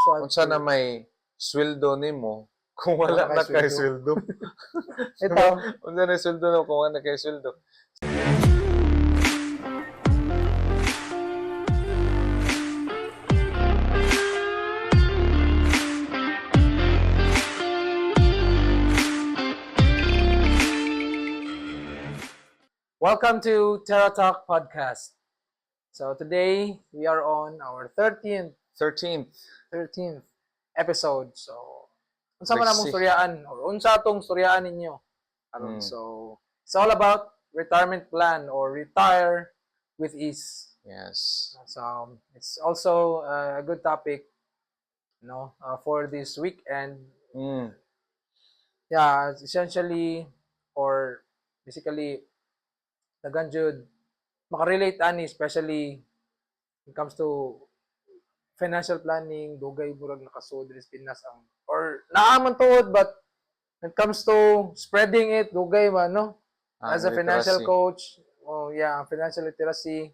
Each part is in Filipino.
also have Unsa na to... may sweldo nimo kung wala na kay sweldo. Ito. Unsa na sweldo na kung wala na kay sweldo. Welcome to TERATalk Podcast. So today we are on our 13th 13th episode. So unsa man Let's among see. storyaan or unsa atong storyaan ninyo karon. So it's all about retirement plan or retire with ease. Yes. So it's also a good topic, for this week. And yeah, essentially or basically daghan jud makarelate ani, especially when it comes to financial planning. Dugay murag nakasud diri sa Pinas ang or naaman tuod, but when it comes to spreading it, dugay man, no? As a financial literacy. coach, financial literacy.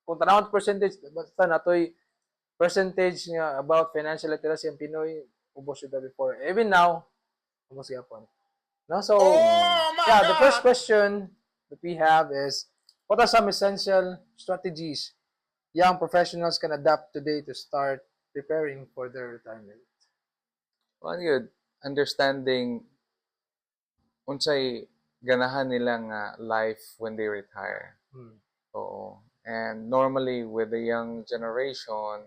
Kung tanawon percentage, basta natoy percentage nga about financial literacy ang Pinoy, ubos siya before. Even now, ubos gyapon. No? So, the first question that we have is, what are some essential strategies young professionals can adopt today to start preparing for their retirement? Well, good. Understanding unsay ganahan nila nga life when they retire. Oo. And normally with the young generation,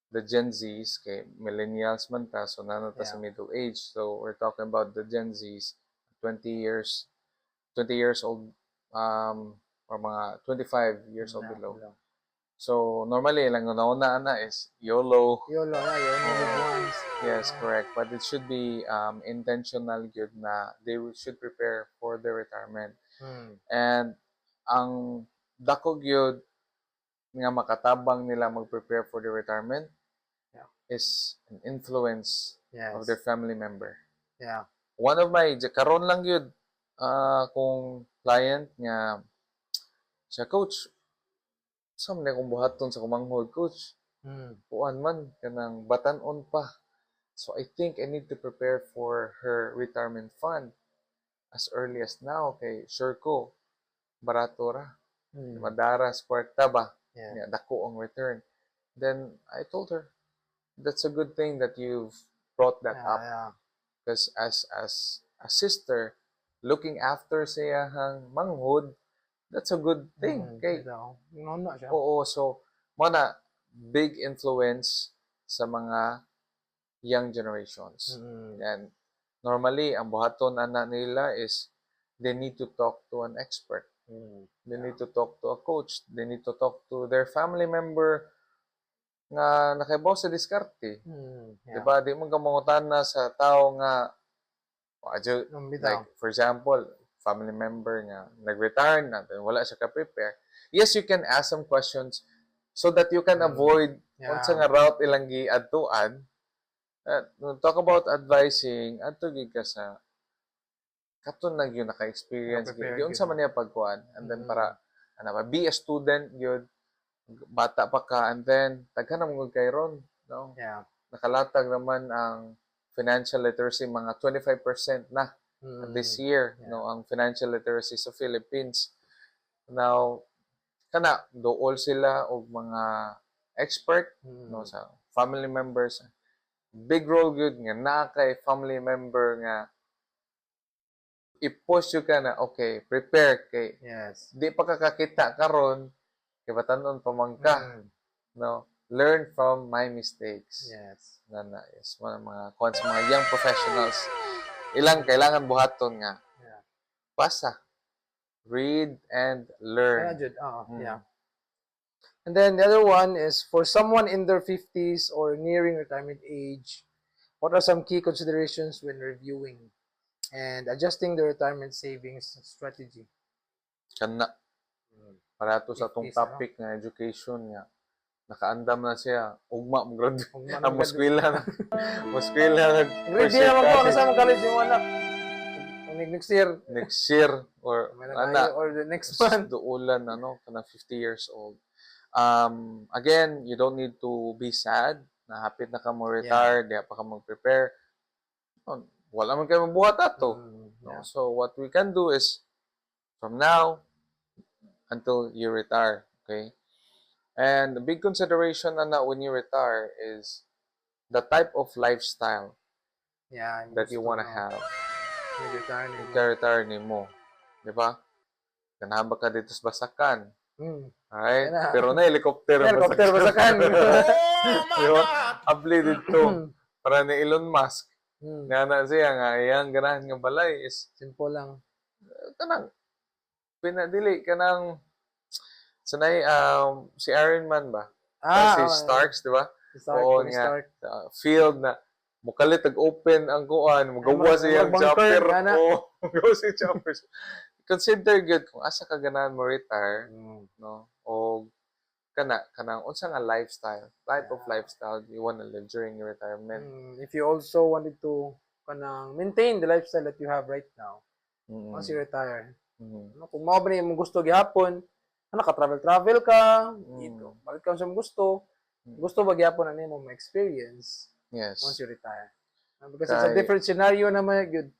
the Gen Zs, kay millennials man ta, so nanata sa middle age. So we're talking about the Gen Zs, 20 years old, or mga 25 years old below. So normally lang nauna na is YOLO. YOLO. Yes, correct. But it should be intentional good na they should prepare for their retirement. And ang dako gyud nga makatabang nila mag-prepare for their retirement is an influence of their family member. Yeah. One of my karon lang gyud kung client nga siya, coach, sa man akong buhaton sa kumanghod, coach. Kuan man kanang batan-on pa. So I think I need to prepare for her retirement fund as early as now. Kay sure ko barato ra. Madaras kwarta ba? Yeah, dako ang return. Then I told her, that's a good thing that you've brought that up. Because as a sister looking after siyang manghod, that's a good thing. Kay oo, so mana big influence sa mga young generations. And normally ang buhaton ana nila is they need to talk to an expert. They need to talk to a coach. They need to talk to their family member nga nakaibaw sa diskarte. Diba? Di mo kamangutan na sa tao nga like, for example, family member nga nag-retire na, then wala siya ka-prepare. Yes, you can ask some questions so that you can avoid unsa nga route ilang giadtuan. Talk about advising, adto gid ka sa katon na gyud naka-experience gyud unsa man niya pagkuan, and then para be a student gyud, bata pa ka, and then daghan na mo kay ron, no? Nakalatag naman ang financial literacy mga 25% na this year, no, ang financial literacy sa Philippines. Now kana dool sila og mga expert, no, sa family members. Big role good nga na kay family member nga i-push you ka na, okay, prepare kay di pa kakakita karon kay batanon pa man ka, no, learn from my mistakes. Na is mga young professionals ilang kailangan buhaton nga basa, read and learn. And then the other one is for someone in their 50s or nearing retirement age, what are some key considerations when reviewing and adjusting the retirement savings strategy? Kana para to sa tong topic nga education nga nakaandam na siya ugma mo graduate ang muskwela ready na magkuha sa mga college yung anak next year or the next month duulan kana 50 years old. Again, you don't need to be sad nahapit na ka mo retire, di pa ka mag-prepare, wala man kayo mabuhat ato. No? So, what we can do is, from now until you retire, okay? And the big consideration na when you retire is the type of lifestyle that you want to have. Retire ni mo. Di ba? Ganahan ba ka dito sa Basakan? Alright? Pero na helicopter Basakan. Di ba? Abli dito. Para ni Elon Musk. Nga na siya nga, iyang ganahan nga balay is simple lang. Kanang pinadili kanang sanay si Iron Man ba? Si Starks, di ba? Oo nga. Field na mukalit open ang kuan, magawa siyang chopper. Oo, magawa siyang chopper. Consider good kung asa ka ganahan mo retire, no? O kanang unsa nga lifestyle, type of lifestyle you want to live during your retirement. If you also wanted to kanang maintain the lifestyle that you have right now once you retire. Kung mao ba mo gusto gihapon, naka-travel ka, dito. Balik ka sa gusto ba gihapon ani mo ma-experience once you retire. Because it's a different scenario naman good.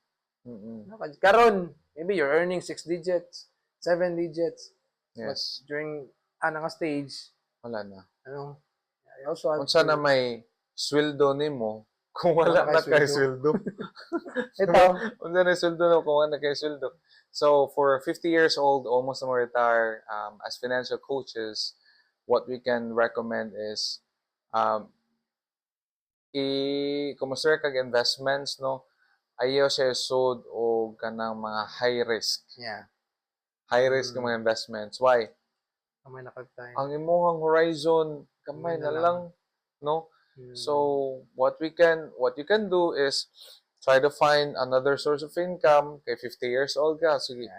Karon, maybe you're earning 6 digits, 7 digits. Yes. But during nga stage, wala na. Also unsa na may sweldo nimo kung wala na kay sweldo. Ito, unsa na sweldo na kung wala na kay sweldo. So for 50 years old, almost na retire, as financial coaches, what we can recommend is i-consider kag investments, no? Ayaw siya sud o kanang mga high risk. High risk ng mga investments. Why? Kamay na kagtay. Ang imong horizon kamay na lang, no? So what you can do is try to find another source of income kay 50 years old ka. Sige.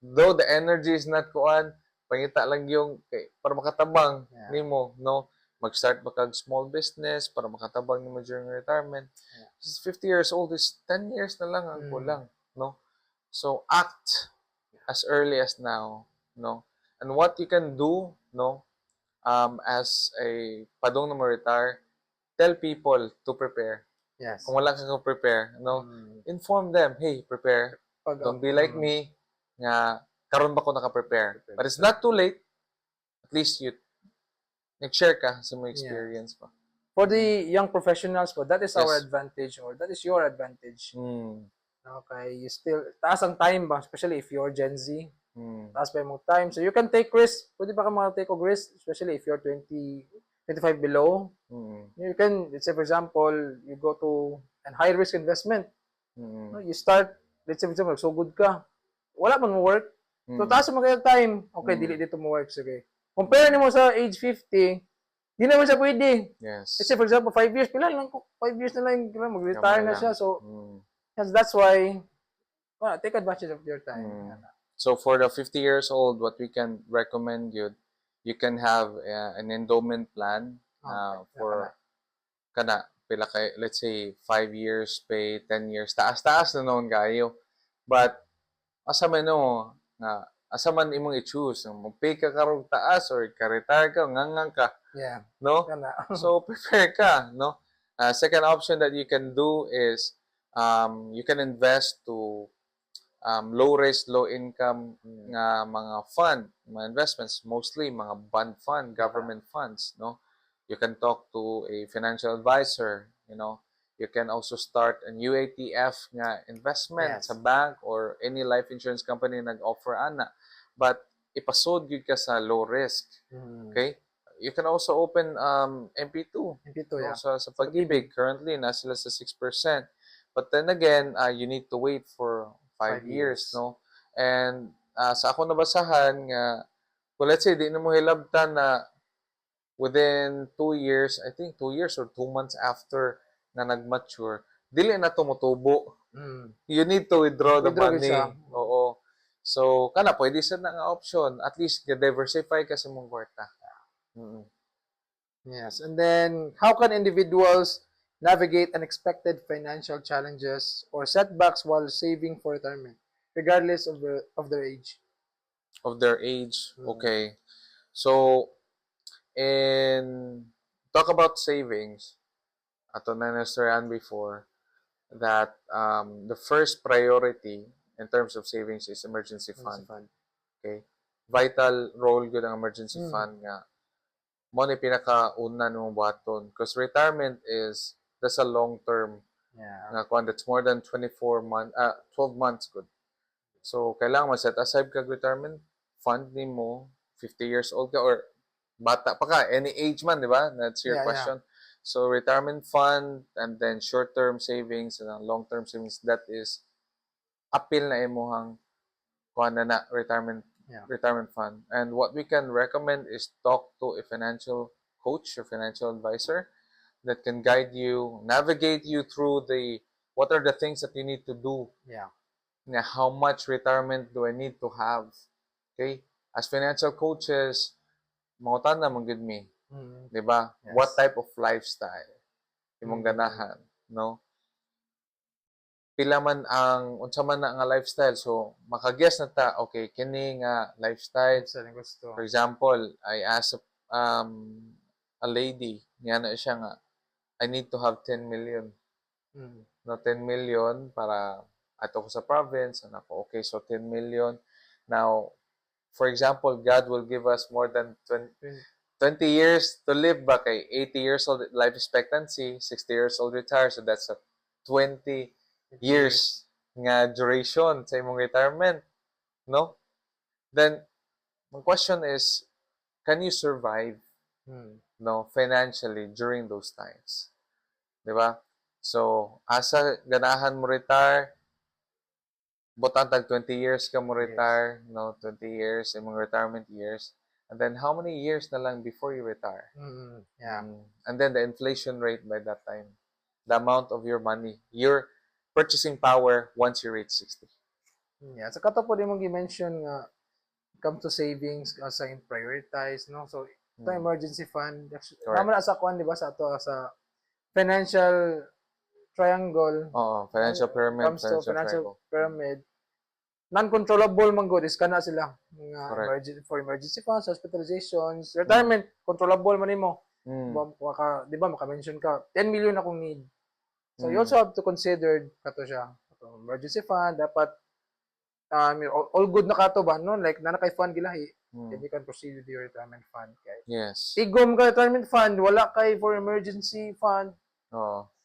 Though the energy is not kuan, pangita lang yung para makatabang nimo, no? Mag-start ba kag small business para makatabang nimo during retirement. 50 years old is 10 years na lang ang kulang, no? So act as early as now, no? And what you can do, no, as a padong na retire, tell people to prepare. Kung wala kang prepare, no, inform them, hey, prepare. Don't be like me, nga karon ba ko naka-prepare. But it's not too late. At least you nag-share ka sa mga experience pa. For the young professionals po, that is our advantage or that is your advantage. Okay, you still, taas ang time ba, especially if you're Gen Z. Taas pa yung time. So you can take risk. Pwede pa ka take risk, especially if you're 25 below. You can, let's say for example, you go to a high risk investment. You start, let's say for example, so good ka. Wala man mo work. So taas mo kayo time. Okay, dili dito mo work. Sige. Compare mo sa age 50, di naman siya pwede. Let's say for example, 5 years, pila lang, 5 years na lang, mag-retire na siya. So, that's why, take advantage of your time. So for the 50 years old, what we can recommend you can have an endowment plan for kana pila kay, let's say 5 years pay, 10 years taas na noon kayo. But asa man no nga asa man imong i-choose, mag-pay ka karong taas or ka-retire ka ngangang ka. No? So prepare ka, no? Second option that you can do is you can invest to low risk, low income nga mga fund, mga investments, mostly mga bond fund, government funds, no? You can talk to a financial advisor, you know. You can also start a new ATF nga investment sa bank or any life insurance company nag-offer ana. But ipasod gyud ka sa low risk. Okay? You can also open MP2. No? Sa Pag-ibig currently na sila sa 6%. But then again, you need to wait for 5 years, no? And sa ako nabasahan nga, well, let's say, di na mo hilabtan na within 2 years, I think 2 years or 2 months after na nag-mature, dili na tumutubo. You need to withdraw the money. Oo. So, kana, pwede sa na nga option. At least, diversify ka sa mong kwarta. Yes. And then, how can individuals navigate unexpected financial challenges or setbacks while saving for retirement, regardless of their age? Of their age, okay. So, talk about savings. ato na nasturyan before that the first priority in terms of savings is emergency fund. Okay? Vital role good ang emergency fund nga. Mo ni pinakauna nimong buhaton because retirement is that's a long term nga kuan that's more than 12 months good. So kailangan ma-set aside kag retirement fund nimo 50 years old ka or bata pa ka any age man, di ba? That's your question. So retirement fund and then short-term savings and long-term savings, that is appeal na imuhang kuan na retirement fund. And what we can recommend is talk to a financial coach or financial advisor that can guide you, navigate you through what are the things that you need to do. Na how much retirement do I need to have? Okay? As financial coaches, mangutan na mong good me. Di ba? Yes. What type of lifestyle imong ganahan, no? Pila man ang unsa man na nga lifestyle, so makaguess na ta, okay, kini nga lifestyle. For example, I asked a lady, niya na siya nga, I need to have 10 million. No, 10 million para ato ko sa province, and ako, okay, so 10 million. Now, for example, God will give us more than 20 years to live ba kay 80 years old life expectancy, 60 years old retire, so that's a 20 years nga duration sa imong retirement, no? Then my question is, can you survive no financially during those times? Di ba? So, asa ganahan mo retire, butang tag 20 years ka mo retire, no, 20 years imong retirement years. And then how many years na lang before you retire? And then the inflation rate by that time. The amount of your money, your purchasing power once you reach 60. Yeah, sa kato po din mong i-mention nga come to savings as in prioritize, no? So, ito emergency fund. Naman sa kuan, di ba, sa ato sa financial triangle. Financial pyramid. Comes to financial pyramid. Non-controllable man good is kana sila for emergency funds, hospitalizations, retirement controllable man nimo. Di ba maka-mention ka 10 million akong need. So you also have to consider kato siya. Emergency fund dapat all good na kato ba no, like na kay fund gilahi. Then you can proceed with your retirement fund kay. Yes. Tigom ka retirement fund, wala kay for emergency fund.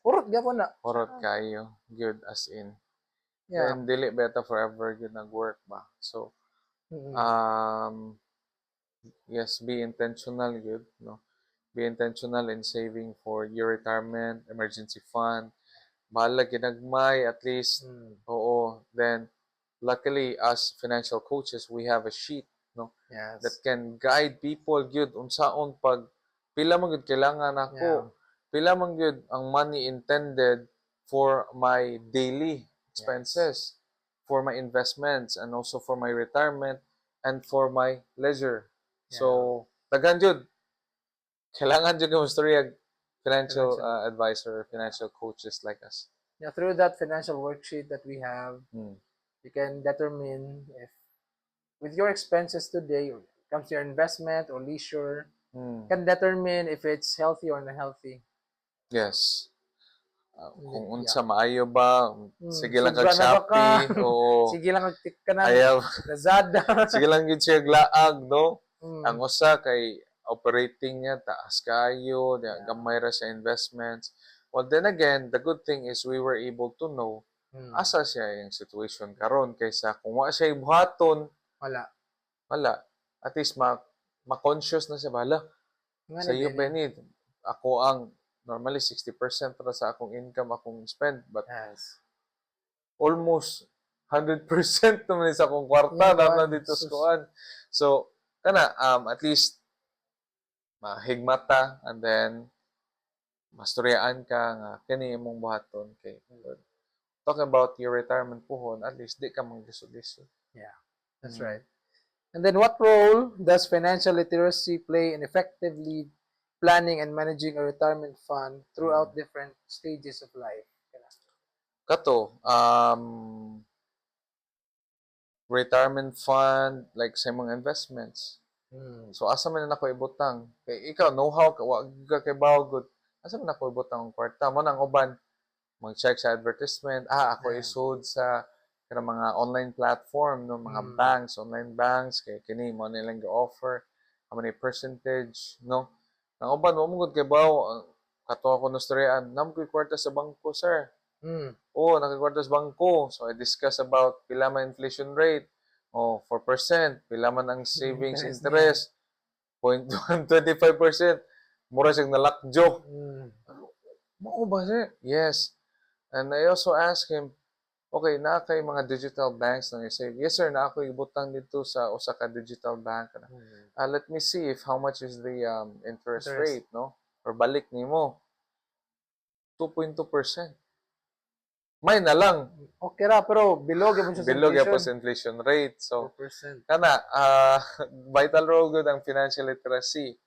Kurot gyapon na. Kurot kayo. Good as in. And dili beta forever good nag-work ba. So yes, be intentional good, no. Be intentional in saving for your retirement, emergency fund. Bahala ginagmay at least. Then luckily as financial coaches, we have a sheet, no, that can guide people good unsaon pag pila man gyud kailangan ako. Pila man gyud ang money intended for my daily expenses, for my investments, and also for my retirement, and for my leisure. So, daghan jud. Kailangan jud yung storya financial advisor, financial coaches like us. Yeah, through that financial worksheet that we have, you can determine if, with your expenses today, it comes to your investment or leisure, can determine if it's healthy or unhealthy. Yes. Kung unsa maayo ba, sige lang kag Shopee o sige lang kag tik ka na Lazada. Sige lang gid siya glaag, no? Ang usa kay operating niya taas kayo, gamay ra sa investments. Well, then again, the good thing is we were able to know asa siya yung situation karon kaysa kung wa siya buhaton, wala. At least ma-conscious na siya bala. Sa iyo ba ni ako ang normally 60% para sa akong income akong spend, but almost 100% naman sa akong kwarta na dito sa kuan. So kana at least mahigmata and then mastoryaan ka nga kini imong buhaton kay talking about your retirement puhon, at least di ka manglisod-lisod. Yeah, that's right. And then what role does financial literacy play in effectively planning and managing a retirement fund throughout different stages of life? Kato, retirement fund, like sa mga investments. So, asa man na ako ibutang. Kay ikaw, know-how ka, wag ka kay bawgod. asa man ako ibutang ang kwarta mo nang uban mag-check sa advertisement, ako Yeah. isod sa kanang mga online platform no mga banks, online banks kay kini mo nilang gi-offer how many percentage no. Nang uban mo mong kay bawo kato ako no storyan, nam ko'y kwarta sa bangko, sir. Oo, nakakwarta sa bangko. So, I discuss about pila man inflation rate. 4%. Pila man ang savings interest. 0.125%. Mura siyang nalakjo. Mao ba, sir? Yes. And I also asked him, okay, na kay mga digital banks nang i-save. Yes, sir, na ako ibutang dito sa usa ka digital bank. Let me see if how much is the interest rate, no? Or balik nimo. 2.2%. May na lang. Okay ra, pero below gyapon siya sa Below inflation. gyapon sa inflation rate. So, 4%. kana, vital role good ang financial literacy.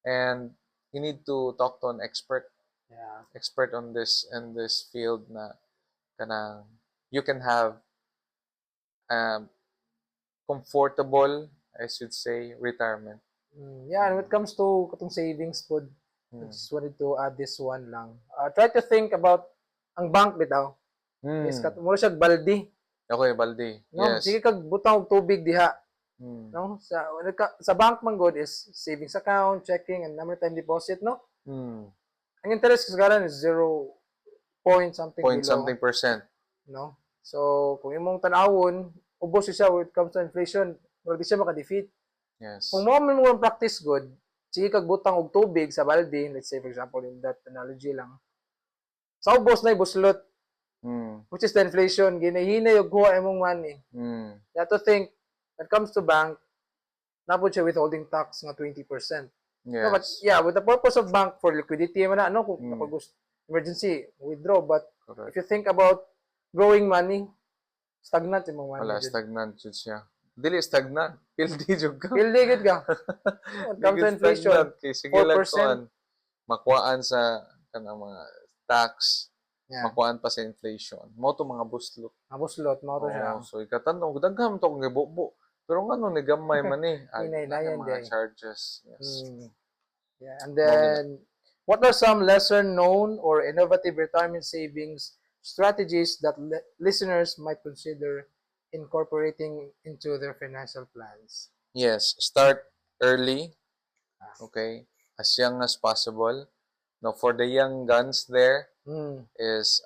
And you need to talk to an expert. Yeah. Expert on this in this field na kanang you can have comfortable, I should say, retirement. Yeah, and when it comes to katong savings pod, I just wanted to add this one lang. Try to think about ang bank bitaw. Is mura siya baldi. Okay, baldi. No, Yes. sige kag butang og tubig diha. No, sa bank man good is savings account, checking and number time deposit, no? Ang interest kasagaran is 0 point something Point below. something percent. No? So, kung imong tanawon, ubos siya when it comes to inflation, wala di siya maka-defeat. Yes. Kung mo man mo practice good, sige kag butang og tubig sa balde, let's say for example in that analogy lang. Sa ubos na buslot, which is the inflation, ginahinay og kuha imong money. You have to think, when it comes to bank, napod siya withholding tax nga 20%. Yes. No, but yeah, with the purpose of bank for liquidity man na, no, kung emergency, withdraw. But Correct. if you think about growing money, stagnant imong money. Wala, stagnant jud siya. Dili stagnant. Pildi jud ka. Pildi gud ka. When it comes to inflation, Kay sige lang 4%. kuan. Makuhaan sa kanang mga tax. Yeah. Makuhaan pa sa inflation. Mo to mga buslot. Buslot, mo to siya. So ikatanong dagham to kung gibubo. Pero ngano ni gamay man ni. Hinay-nayan mga din. charges. Yes. Yeah, and then what are some lesser known or innovative retirement savings strategies that listeners might consider incorporating into their financial plans? Yes, start early. Okay, as young as possible. Now, for the young guns there is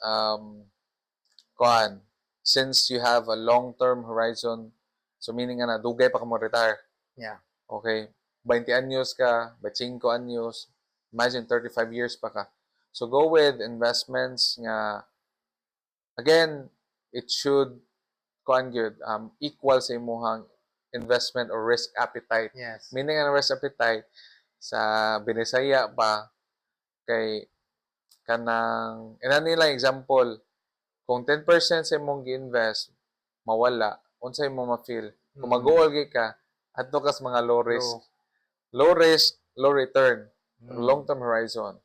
kuan, since you have a long-term horizon, so meaning na dugay pa ka mo retire. Yeah. Okay, 20 anyos ka, 25 anyos, imagine 35 years pa ka. So go with investments nga again, it should kuan gyud equal sa imong investment or risk appetite. Yes. Meaning ang risk appetite sa Binisaya pa kay kanang inani lang example kung 10% sa imong gi-invest mawala unsa imong ma-feel kung mag-goal ka adto ka sa mga low risk low return long term horizon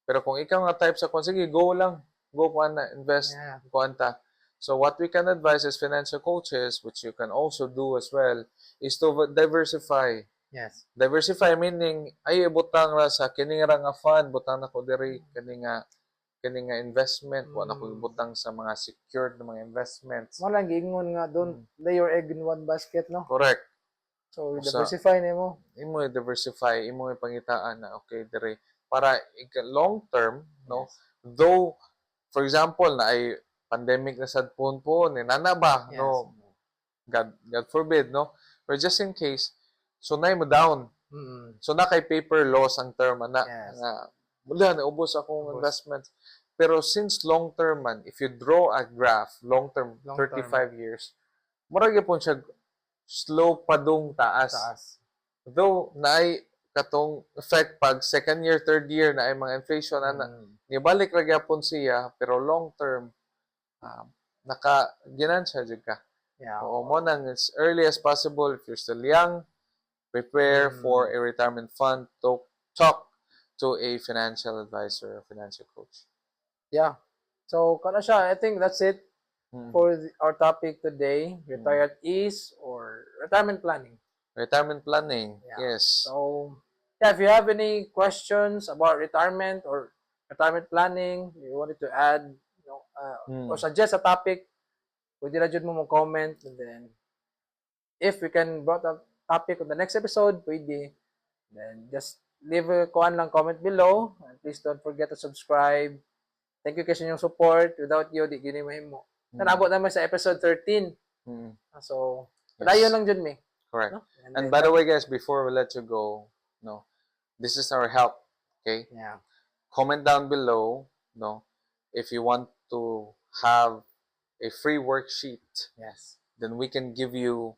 pero kung ikaw nga type sa kung sige go lang go kuan na invest kuan ta. So what we can advise as financial coaches, which you can also do as well, is to diversify. Yes. Diversify meaning ay butang ra sa kini ra nga fund, butang na ko diri kani nga investment, wa na ko butang sa mga secured na mga investments. Mo lang giingon nga don't lay your egg in one basket, no? Correct. So diversify nimo. Imo diversify, imo pangitaan na okay diri para long term, no? Though for example na ay pandemic na sad po ni nana ba no God forbid no but just in case so na mo down so na kay paper loss ang term na mula na ubos akong investments pero since long term man if you draw a graph long term 35 years mura gyapon siya slow padung taas though naay katong effect pag second year third year na ay mga inflation nibalik ra gyapon siya pero long term naka ginansya jud ka. Oo mo nang as early as possible if you're still young prepare for a retirement fund to talk to a financial advisor or financial coach. Yeah. So kana siya I think that's it for our topic today, retired ease or retirement planning. Retirement planning. Yes. So, yeah, if you have any questions about retirement or retirement planning, you wanted to add, or Mm. suggest a topic, pwede na dyan mo comment, and then, if we can brought up topic on the next episode, pwede, then just leave a comment below, and please don't forget to subscribe. Thank you kasi yung support. Without you, di gini mahimo. Nabot naman sa episode 13. Mm. So, Yes. padayon lang dyan, me. Correct. No? And by the way, guys, before we let you go, no, this is our help. Okay. Yeah. Comment down below, no, if you want to have a free worksheet. Yes. Then we can give you.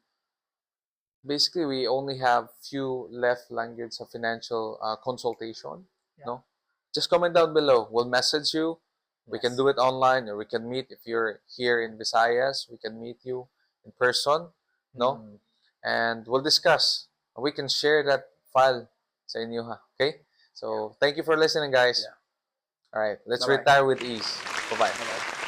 Basically, we only have few left language of financial consultation. Yeah. No, just comment down below. We'll message you. We can Yes. do it online, or we can meet. If you're here in Visayas, we can meet you in person. No, Mm. and we'll discuss. We can share that file sa inyo, ha? Okay? So, thank you for listening, guys. Yeah. All right, let's Bye-bye. retire with ease. Bye-bye. Bye-bye.